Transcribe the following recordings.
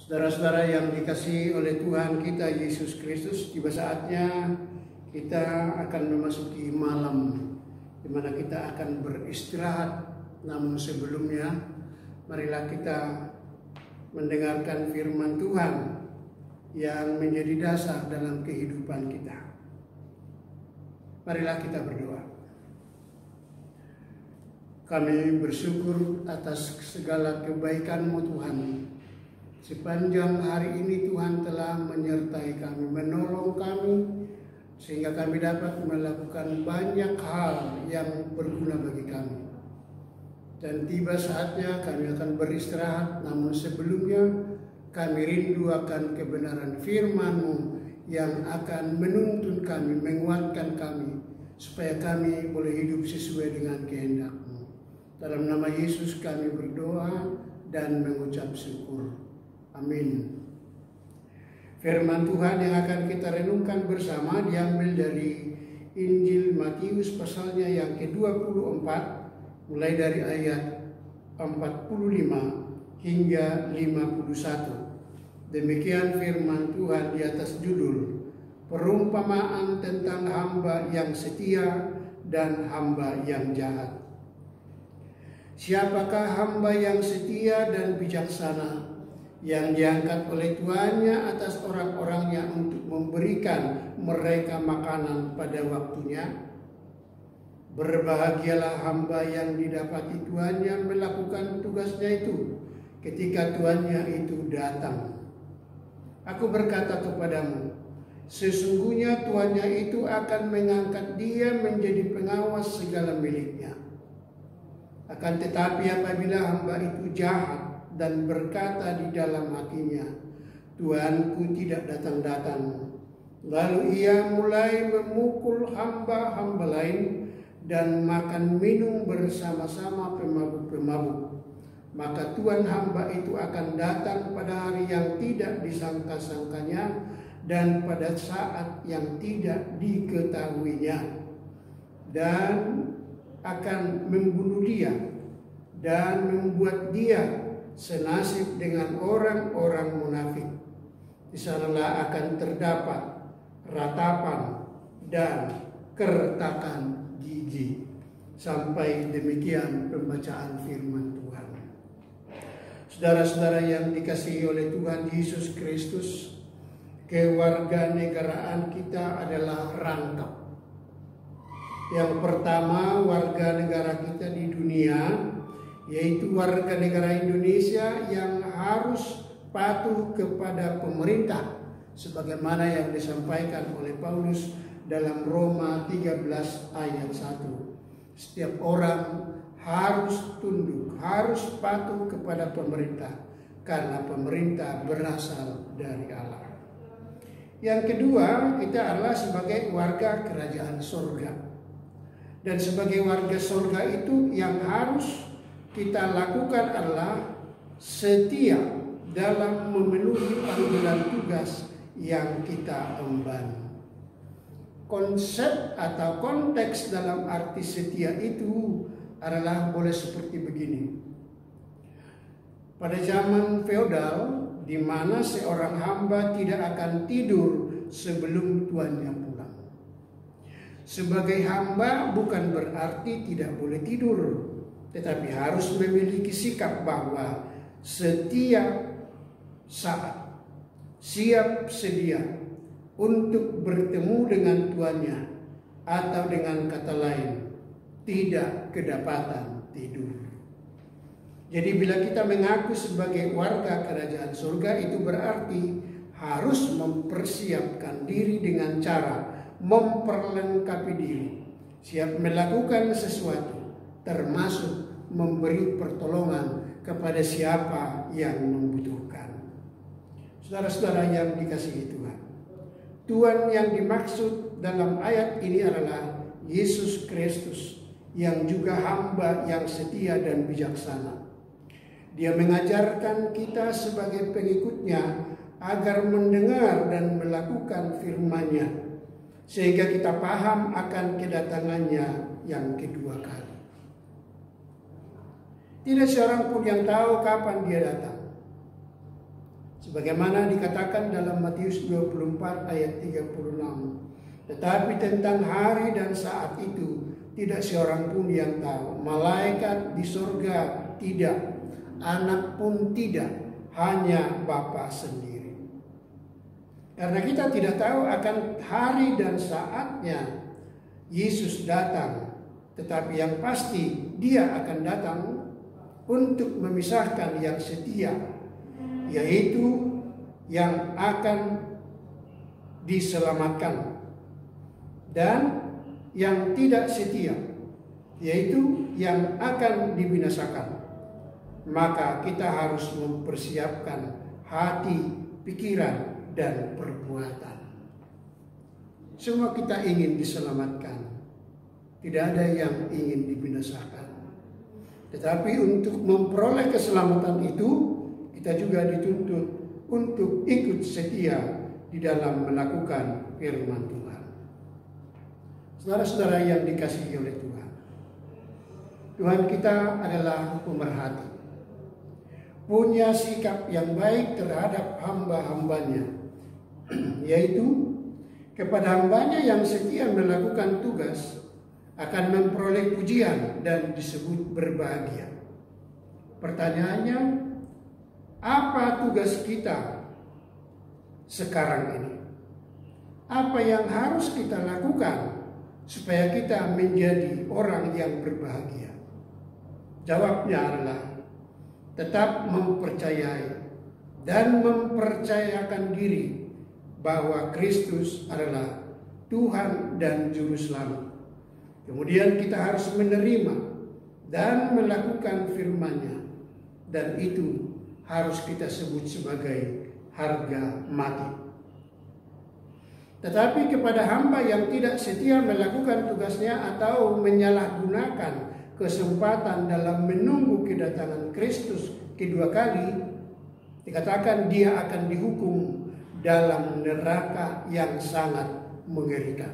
Saudara-saudara yang dikasihi oleh Tuhan kita Yesus Kristus, tiba saatnya kita akan memasuki malam di mana kita akan beristirahat. Namun sebelumnya, marilah kita mendengarkan firman Tuhan yang menjadi dasar dalam kehidupan kita. Marilah kita berdoa. Kami bersyukur atas segala kebaikan-Mu Tuhan. Sepanjang hari ini Tuhan telah menyertai kami, menolong kami, sehingga kami dapat melakukan banyak hal yang berguna bagi kami. Dan tiba saatnya kami akan beristirahat, namun sebelumnya kami rindu akan kebenaran firman-Mu yang akan menuntun kami, menguatkan kami, supaya kami boleh hidup sesuai dengan kehendak-Mu. Dalam nama Yesus kami berdoa dan mengucap syukur. Amin. Firman Tuhan yang akan kita renungkan bersama diambil dari Injil Matius pasalnya yang ke-24, mulai dari ayat 45 hingga 51. Demikian firman Tuhan di atas judul Perumpamaan tentang hamba yang setia dan hamba yang jahat. Siapakah hamba yang setia dan bijaksana, yang diangkat oleh tuannya atas orang-orangnya untuk memberikan mereka makanan pada waktunya? Berbahagialah hamba yang didapati tuannya melakukan tugasnya itu ketika tuannya itu datang. Aku berkata kepadamu, sesungguhnya tuannya itu akan mengangkat dia menjadi pengawas segala miliknya. Akan tetapi apabila hamba itu jahat dan berkata di dalam hatinya, Tuanku tidak datang-datang, lalu ia mulai memukul hamba-hamba lain dan makan minum bersama-sama pemabuk-pemabuk, maka Tuhan hamba itu akan datang pada hari yang tidak disangka-sangkanya dan pada saat yang tidak diketahuinya, dan akan membunuh dia dan membuat dia senasib dengan orang-orang munafik. Di sanalah akan terdapat ratapan dan keretakan gigi. Sampai demikian pembacaan firman Tuhan. Saudara-saudara yang dikasihi oleh Tuhan Yesus Kristus, kewarganegaraan kita adalah rangkap. Yang pertama, warga negara kita di dunia, yaitu warga negara Indonesia yang harus patuh kepada pemerintah sebagaimana yang disampaikan oleh Paulus dalam Roma 13 ayat 1. Setiap orang harus tunduk, harus patuh kepada pemerintah karena pemerintah berasal dari Allah. Yang kedua, kita adalah sebagai warga kerajaan surga. Dan sebagai warga surga itu yang harus kita lakukan adalah setia dalam memenuhi panggilan tugas yang kita emban. Konsep atau konteks dalam arti setia itu adalah boleh seperti begini. Pada zaman feodal, di mana seorang hamba tidak akan tidur sebelum tuannya pulang. Sebagai hamba bukan berarti tidak boleh tidur, tetapi harus memiliki sikap bahwa setiap saat siap sedia untuk bertemu dengan tuannya, atau dengan kata lain, tidak kedapatan tidur. Jadi bila kita mengaku sebagai warga kerajaan surga, itu berarti harus mempersiapkan diri dengan cara memperlengkapi diri, siap melakukan sesuatu, termasuk memberi pertolongan kepada siapa yang membutuhkan. Saudara-saudara yang dikasihi Tuhan, Tuhan yang dimaksud dalam ayat ini adalah Yesus Kristus, yang juga hamba yang setia dan bijaksana. Dia mengajarkan kita sebagai pengikutnya agar mendengar dan melakukan firman-Nya, sehingga kita paham akan kedatangannya yang kedua kali. Tidak seorang pun yang tahu kapan dia datang. Sebagaimana dikatakan dalam Matius 24 ayat 36. Tetapi tentang hari dan saat itu tidak seorang pun yang tahu. Malaikat di surga tidak, anak pun tidak, hanya Bapa sendiri. Karena kita tidak tahu akan hari dan saatnya Yesus datang, tetapi yang pasti Dia akan datang untuk memisahkan yang setia, yaitu yang akan diselamatkan, dan yang tidak setia, yaitu yang akan dibinasakan. Maka kita harus mempersiapkan hati, pikiran, dan perbuatan. Semua kita ingin diselamatkan. Tidak ada yang ingin dibinasakan. Tetapi untuk memperoleh keselamatan itu, kita juga dituntut untuk ikut setia di dalam melakukan firman Tuhan. Saudara-saudara yang dikasihi oleh Tuhan, Tuhan kita adalah pemerhati, punya sikap yang baik terhadap hamba-hambanya, yaitu kepada hambanya yang setia melakukan tugas akan memperoleh pujian dan disebut berbahagia. Pertanyaannya, apa tugas kita sekarang ini? Apa yang harus kita lakukan supaya kita menjadi orang yang berbahagia? Jawabnya adalah tetap mempercayai dan mempercayakan diri bahwa Kristus adalah Tuhan dan Juru Selamat. Kemudian kita harus menerima dan melakukan firman-Nya, dan itu harus kita sebut sebagai harga mati. Tetapi kepada hamba yang tidak setia melakukan tugasnya atau menyalahgunakan kesempatan dalam menunggu kedatangan Kristus kedua kali, dikatakan dia akan dihukum dalam neraka yang sangat mengerikan.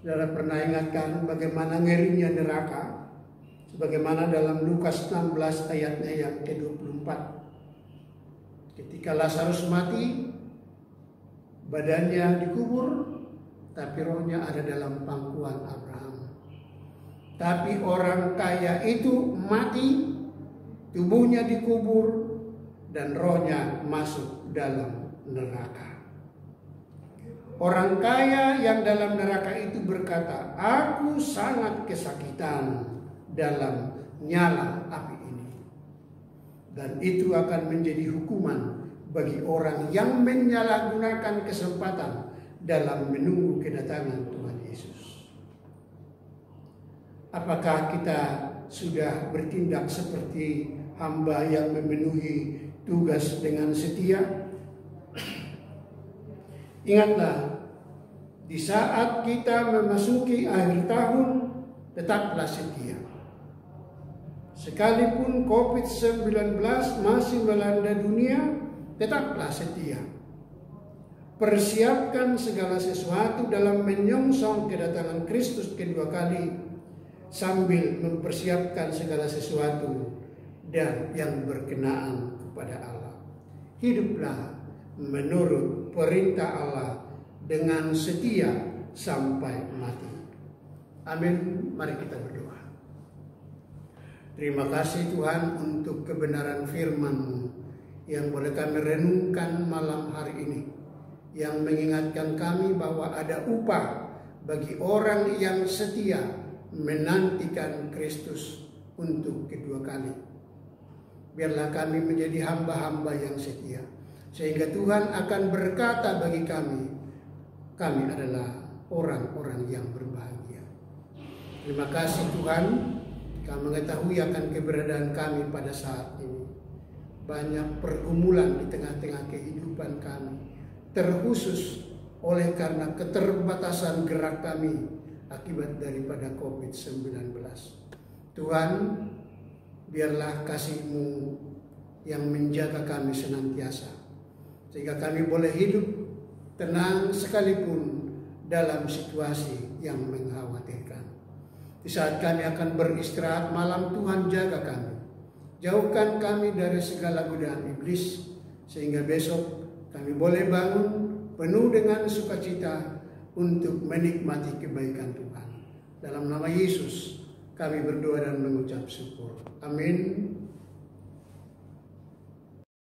Saudara pernah ingatkan bagaimana ngerinya neraka? Sebagaimana dalam Lukas 16 ayatnya yang ke-24. Ketika Lazarus mati, badannya dikubur, tapi rohnya ada dalam pangkuan Abraham. Tapi orang kaya itu mati, tubuhnya dikubur, dan rohnya masuk dalam neraka. Orang kaya yang dalam neraka itu berkata, "Aku sangat kesakitan dalam nyala api ini." Dan itu akan menjadi hukuman bagi orang yang menyalahgunakan kesempatan dalam menunggu kedatangan Tuhan Yesus. Apakah kita sudah bertindak seperti hamba yang memenuhi tugas dengan setia? Ingatlah, di saat kita memasuki akhir tahun, tetaplah setia. Sekalipun COVID-19 masih melanda dunia, tetaplah setia. Persiapkan segala sesuatu dalam menyongsong kedatangan Kristus kedua kali, sambil mempersiapkan segala sesuatu dan yang berkenaan kepada Allah. Hiduplah menurut perintah Allah dengan setia sampai mati. Amin. Mari kita berdoa. Terima kasih Tuhan untuk kebenaran firman-Mu yang boleh kami renungkan malam hari ini, yang mengingatkan kami bahwa ada upah bagi orang yang setia menantikan Kristus untuk kedua kali. Biarlah kami menjadi hamba-hamba yang setia, sehingga Tuhan akan berkata bagi kami, kami adalah orang-orang yang berbahagia. Terima kasih Tuhan, kami mengetahui akan keberadaan kami pada saat ini. Banyak pergumulan di tengah-tengah kehidupan kami, terkhusus oleh karena keterbatasan gerak kami akibat daripada COVID-19. Tuhan, biarlah kasih-Mu yang menjaga kami senantiasa, sehingga kami boleh hidup tenang sekalipun dalam situasi yang mengkhawatirkan. Di saat kami akan beristirahat malam, Tuhan jaga kami. Jauhkan kami dari segala godaan iblis, sehingga besok kami boleh bangun penuh dengan sukacita untuk menikmati kebaikan Tuhan. Dalam nama Yesus kami berdoa dan mengucap syukur. Amin.